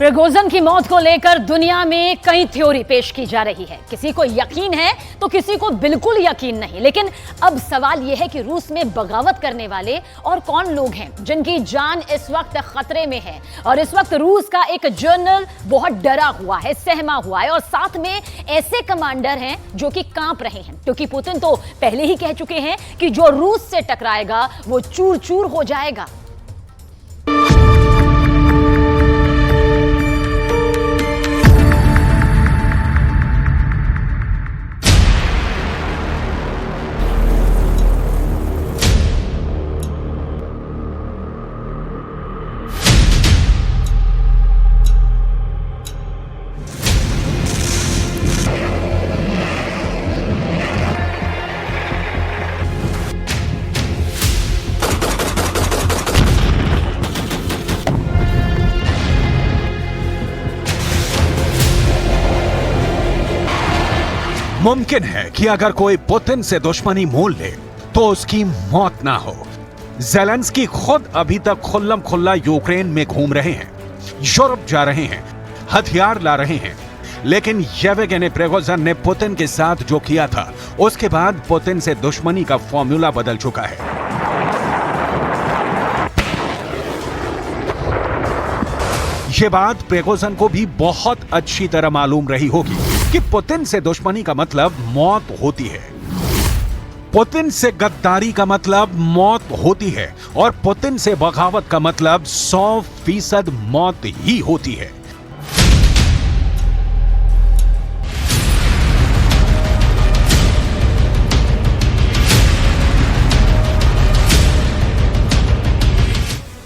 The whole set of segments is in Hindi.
प्रिगोजिन की मौत को लेकर दुनिया में कई थ्योरी पेश की जा रही है। किसी को यकीन है तो किसी को बिल्कुल यकीन नहीं। लेकिन अब सवाल यह है कि रूस में बगावत करने वाले और कौन लोग हैं जिनकी जान इस वक्त खतरे में है। और इस वक्त रूस का एक जनरल बहुत डरा हुआ है, सहमा हुआ है, और साथ में ऐसे कमांडर हैं जो कि कांप रहे हैं, क्योंकि पुतिन तो पहले ही कह चुके हैं कि जो रूस से टकराएगा वो चूर चूर हो जाएगा। मुमकिन है कि अगर कोई पुतिन से दुश्मनी मोल ले तो उसकी मौत ना हो। ज़ेलेंस्की खुद अभी तक खुल्लम खुल्ला यूक्रेन में घूम रहे हैं, यूरोप जा रहे हैं, हथियार ला रहे हैं। लेकिन येवगेनी प्रिगोजिन ने पुतिन के साथ जो किया था, उसके बाद पुतिन से दुश्मनी का फॉर्मूला बदल चुका है। यह बात प्रिगोजिन को भी बहुत अच्छी तरह मालूम रही होगी कि पुतिन से दुश्मनी का मतलब मौत होती है, पुतिन से गद्दारी का मतलब मौत होती है, और पुतिन से बगावत का मतलब 100% मौत ही होती है।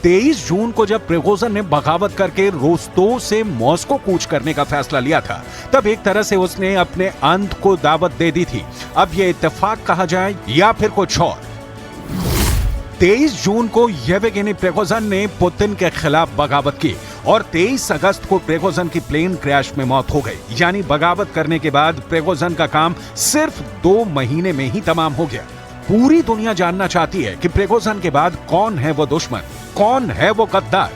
तेईस जून को जब प्रिगोजिन ने बगावत करके रोस्तोव से मॉस्को कूच करने का फैसला लिया था, तब एक तरह से उसने अपने अंत को दावत दे दी थी। अब यह इत्तेफाक कहा जाए या फिर कुछ और। 23 जून को येवगेनी प्रिगोजिन ने पुतिन के खिलाफ बगावत की और 23 अगस्त को प्रिगोजिन की प्लेन क्रैश में मौत हो गई। यानी बगावत करने के बाद प्रिगोजिन का काम सिर्फ 2 महीने में ही तमाम हो गया। पूरी दुनिया जानना चाहती है कि प्रिगोजिन के बाद कौन है वो दुश्मन, कौन है वो गद्दार,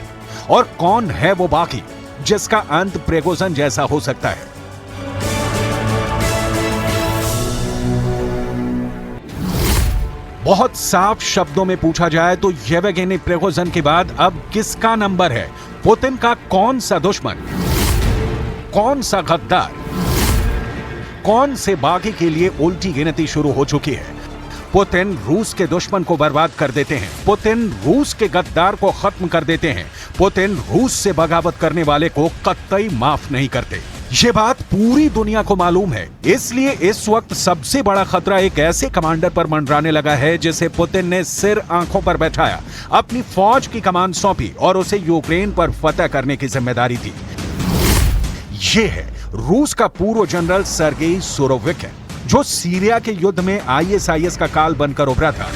और कौन है वो बाकी जिसका अंत प्रिगोजिन जैसा हो सकता है। बहुत साफ शब्दों में पूछा जाए तो येवगेनी प्रिगोजिन के बाद अब किसका नंबर है? पुतिन का कौन सा दुश्मन, कौन सा गद्दार, कौन से बाकी के लिए उल्टी गिनती शुरू हो चुकी है। पुतिन रूस के दुश्मन को बर्बाद कर देते हैं, पुतिन रूस के गद्दार को खत्म कर देते हैं, पुतिन रूस से बगावत करने वाले को कतई माफ नहीं करते। ये बात पूरी दुनिया को मालूम है। इसलिए इस वक्त सबसे बड़ा खतरा एक ऐसे कमांडर पर मंडराने लगा है जिसे पुतिन ने सिर आंखों पर बैठाया, अपनी फौज की कमान सौंपी और उसे यूक्रेन पर फतह करने की जिम्मेदारी दी। ये है रूस का पूर्व जनरल सर्गेई सुरोविकिन, जो सीरिया के युद्ध में ISIS का काल बनकर उभरा था।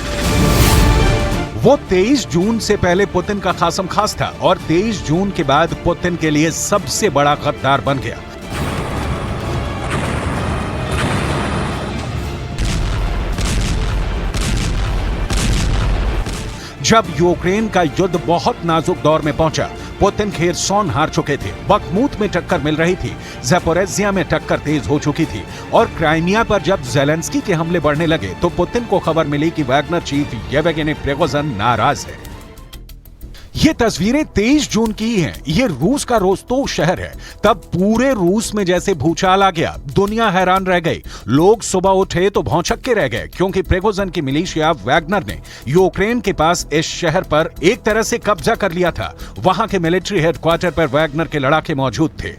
वो 23 जून से पहले पुतिन का खासम खास था और 23 जून के बाद पुतिन के लिए सबसे बड़ा गद्दार बन गया। जब यूक्रेन का युद्ध बहुत नाजुक दौर में पहुंचा, पुतिन खेरसोन हार चुके थे, बखमूत में टक्कर मिल रही थी, ज़पोरिज़िया में टक्कर तेज हो चुकी थी, और क्राइमिया पर जब ज़ेलेंस्की के हमले बढ़ने लगे तो पुतिन को खबर मिली कि वैगनर चीफ येवगेनी प्रिगोजिन नाराज है। ये तस्वीरें 23 जून की हैं। ये रूस का रोस्तोव शहर है। तब पूरे रूस में जैसे भूचाल आ गया, दुनिया हैरान रह गई। लोग सुबह उठे तो भौंचक्के रह गए, क्योंकि प्रिगोजिन की मिलिशिया वैगनर ने यूक्रेन के पास इस शहर पर एक तरह से कब्जा कर लिया था। वहां के मिलिट्री हेडक्वार्टर पर वैगनर के लड़ाके मौजूद थे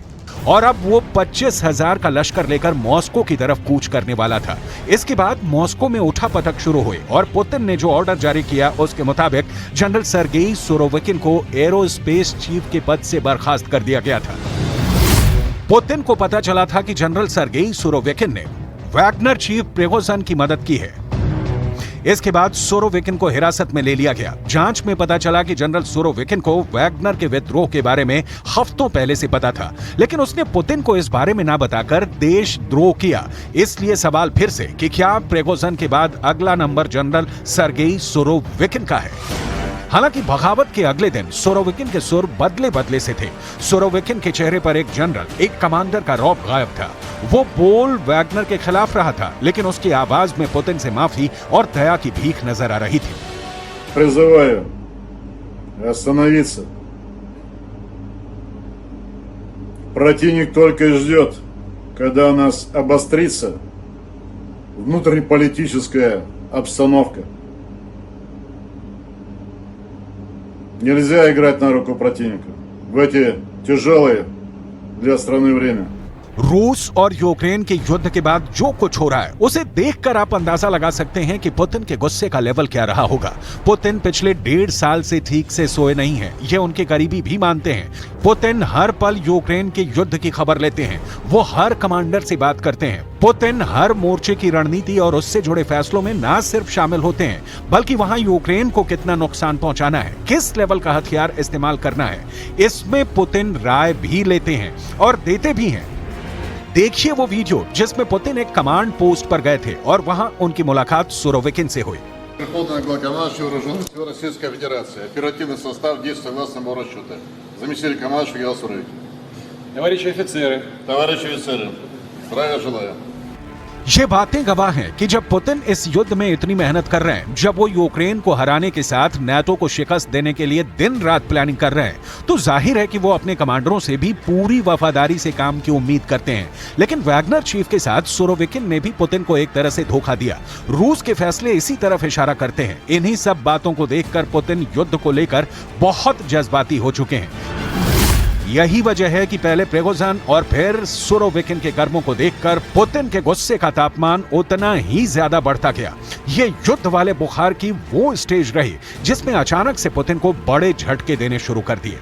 और अब वो 25,000 का लश्कर लेकर मॉस्को की तरफ कूच करने वाला था। इसके बाद मॉस्को में उठापटक शुरू हुई और पुतिन ने जो ऑर्डर जारी किया उसके मुताबिक जनरल सर्गेई सुरोविकिन को एरोस्पेस चीफ के पद से बर्खास्त कर दिया गया था। पुतिन को पता चला था कि जनरल सर्गेई सुरोविकिन ने वैगनर चीफ प्रिगोजिन की मदद की है। इसके बाद सुरोविकिन को हिरासत में ले लिया गया। जांच में पता चला कि जनरल सुरोविकिन को वैगनर के विद्रोह के बारे में हफ्तों पहले से पता था, लेकिन उसने पुतिन को इस बारे में ना बताकर देशद्रोह किया। इसलिए सवाल फिर से कि क्या प्रिगोजिन के बाद अगला नंबर जनरल सर्गेई सुरोविकिन का है? हालांकि बगावत के अगले दिन सुरोविकिन के सुर बदले बदले से थे। सुरोविकिन के चेहरे पर एक जनरल, एक कमांडर का रौब गायब था। वो बोल वैगनर के खिलाफ रहा था, लेकिन उसकी आवाज में पुतिन से माफी और दया की भीख नजर आ रही थी। Призываю остановиться. Противник только и ждет, когда у нас обострится внутриполитическая обстановка. Нельзя играть на руку противника в эти тяжелые для страны время. रूस और यूक्रेन के युद्ध के बाद जो कुछ हो रहा है उसे देखकर आप अंदाजा लगा सकते हैं कि पुतिन के गुस्से का लेवल क्या रहा होगा। पुतिन पिछले 1.5 साल से ठीक से सोए नहीं हैं, ये उनके करीबी भी मानते हैं। पुतिन हर पल यूक्रेन के युद्ध की खबर लेते हैं, वो हर कमांडर से बात करते हैं। पुतिन हर मोर्चे की रणनीति और उससे जुड़े फैसलों में न सिर्फ शामिल होते हैं, बल्कि वहां यूक्रेन को कितना नुकसान पहुंचाना है, किस लेवल का हथियार इस्तेमाल करना है, इसमें पुतिन राय भी लेते हैं और देते भी हैं। देखिए वो वीडियो जिसमें पुतिन एक कमांड पोस्ट पर गए थे और वहां उनकी मुलाकात सुरोविकिन से हुई। Верховный главнокомандующий Вооруженных сил Российской Федерации. Оперативный состав действует согласно моему расчету. Заместитель командующего Генерал Суровикин. Товарищи офицеры. Товарищи офицеры, здравия желаю. ये बातें गवाह हैं कि जब पुतिन इस युद्ध में इतनी मेहनत कर रहे हैं, जब वो यूक्रेन को हराने के साथ नाटो को शिकस्त देने के लिए दिन रात प्लानिंग कर रहे हैं, तो जाहिर है कि वो अपने कमांडरों से भी पूरी वफादारी से काम की उम्मीद करते हैं। लेकिन वैगनर चीफ के साथ सुरोविकिन ने भी पुतिन को एक तरह से धोखा दिया। रूस के फैसले इसी तरफ इशारा करते हैं। इन्हीं सब बातों को देखकर पुतिन युद्ध को लेकर बहुत जज्बाती हो चुके हैं। यही वजह है कि पहले प्रिगोजिन और फिर सुरोविकिन के कर्मों को देखकर पुतिन के गुस्से का तापमान उतना ही ज्यादा बढ़ता गया। ये युद्ध वाले बुखार की वो स्टेज रही जिसमें अचानक से पुतिन को बड़े झटके देने शुरू कर दिए।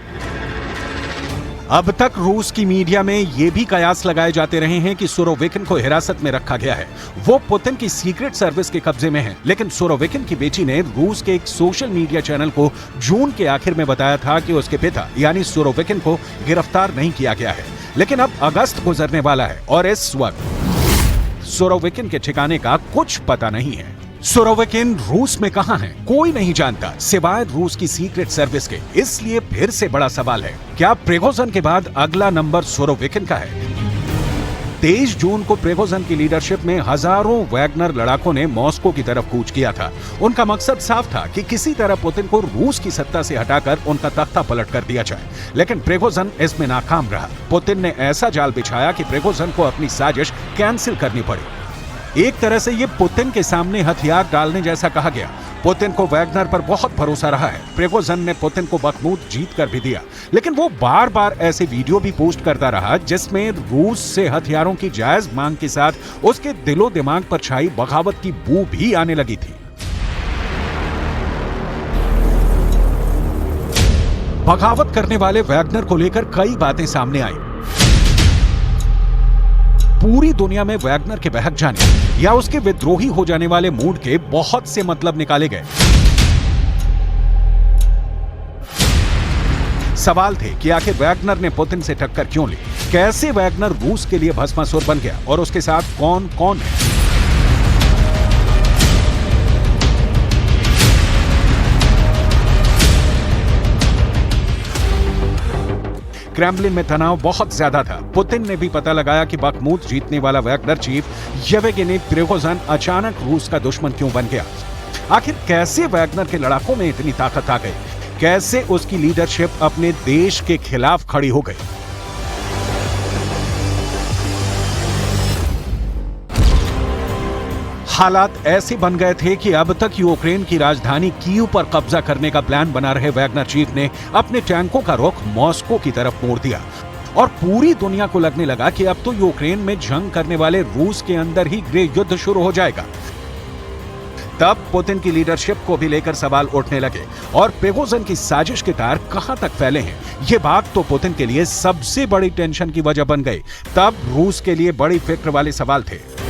अब तक रूस की मीडिया में ये भी कयास लगाए जाते रहे हैं कि सुरोविकिन को हिरासत में रखा गया है, वो पुतिन की सीक्रेट सर्विस के कब्जे में है। लेकिन सुरोविकिन की बेटी ने रूस के एक सोशल मीडिया चैनल को जून के आखिर में बताया था कि उसके पिता यानी सुरोविकिन को गिरफ्तार नहीं किया गया है। लेकिन अब अगस्त गुजरने वाला है और इस वक्त सुरोविकिन के ठिकाने का कुछ पता नहीं है। सुरोविकिन रूस में कहां है कोई नहीं जानता सिवाय रूस की सीक्रेट सर्विस के। इसलिए फिर से बड़ा सवाल है, क्या प्रिगोजिन के बाद अगला नंबर सुरोविकिन का है? 23 जून को प्रिगोजिन की लीडरशिप में हजारों वैगनर लड़ाकों ने मॉस्को की तरफ कूच किया था। उनका मकसद साफ था कि किसी तरह पुतिन को रूस की सत्ता से हटाकर उनका तख्ता पलट कर दिया जाए। लेकिन प्रिगोजिन इसमें नाकाम रहा। पुतिन ने ऐसा जाल बिछाया कि प्रिगोजिन को अपनी साजिश कैंसिल करनी पड़ी। एक तरह से ये पुतिन के सामने हथियार डालने जैसा कहा गया। पुतिन को वैगनर पर बहुत भरोसा रहा है। प्रिगोजिन ने पुतिन को बखमूत जीत कर भी दिया, लेकिन वो बार बार ऐसे वीडियो भी पोस्ट करता रहा जिसमें रूस से हथियारों की जायज मांग के साथ उसके दिलो दिमाग पर छाई बगावत की बू भी आने लगी थी। बगावत करने वाले वैगनर को लेकर कई बातें सामने आई। पूरी दुनिया में वैगनर के बहक जाने या उसके विद्रोही हो जाने वाले मूड के बहुत से मतलब निकाले गए। सवाल थे कि आखिर वैगनर ने पुतिन से टक्कर क्यों ली, कैसे वैगनर रूस के लिए भस्मासुर बन गया और उसके साथ कौन कौन है। क्रेमलिन में तनाव बहुत ज्यादा था। पुतिन ने भी पता लगाया कि बखमूत जीतने वाला वैगनर चीफ येवगेनी प्रिगोजिन अचानक रूस का दुश्मन क्यों बन गया। आखिर कैसे वैगनर के लड़ाकों में इतनी ताकत आ गई, कैसे उसकी लीडरशिप अपने देश के खिलाफ खड़ी हो गई। हालात ऐसे बन गए थे कि अब तक यूक्रेन की राजधानी कीव पर कब्जा करने का प्लान बना रहे वैगनर चीफ ने अपने टैंकों का रुख मॉस्को की तरफ मोड़ दिया और पूरी दुनिया को लगने लगा कि अब तो यूक्रेन में जंग करने वाले रूस के अंदर ही गृह युद्ध शुरू हो जाएगा। तब पुतिन की लीडरशिप को भी लेकर सवाल उठने लगे और प्रिगोजिन की साजिश के तार कहां तक फैले हैं, ये बात तो पुतिन के लिए सबसे बड़ी टेंशन की वजह बन गई। तब रूस के लिए बड़ी फिक्र वाले सवाल थे।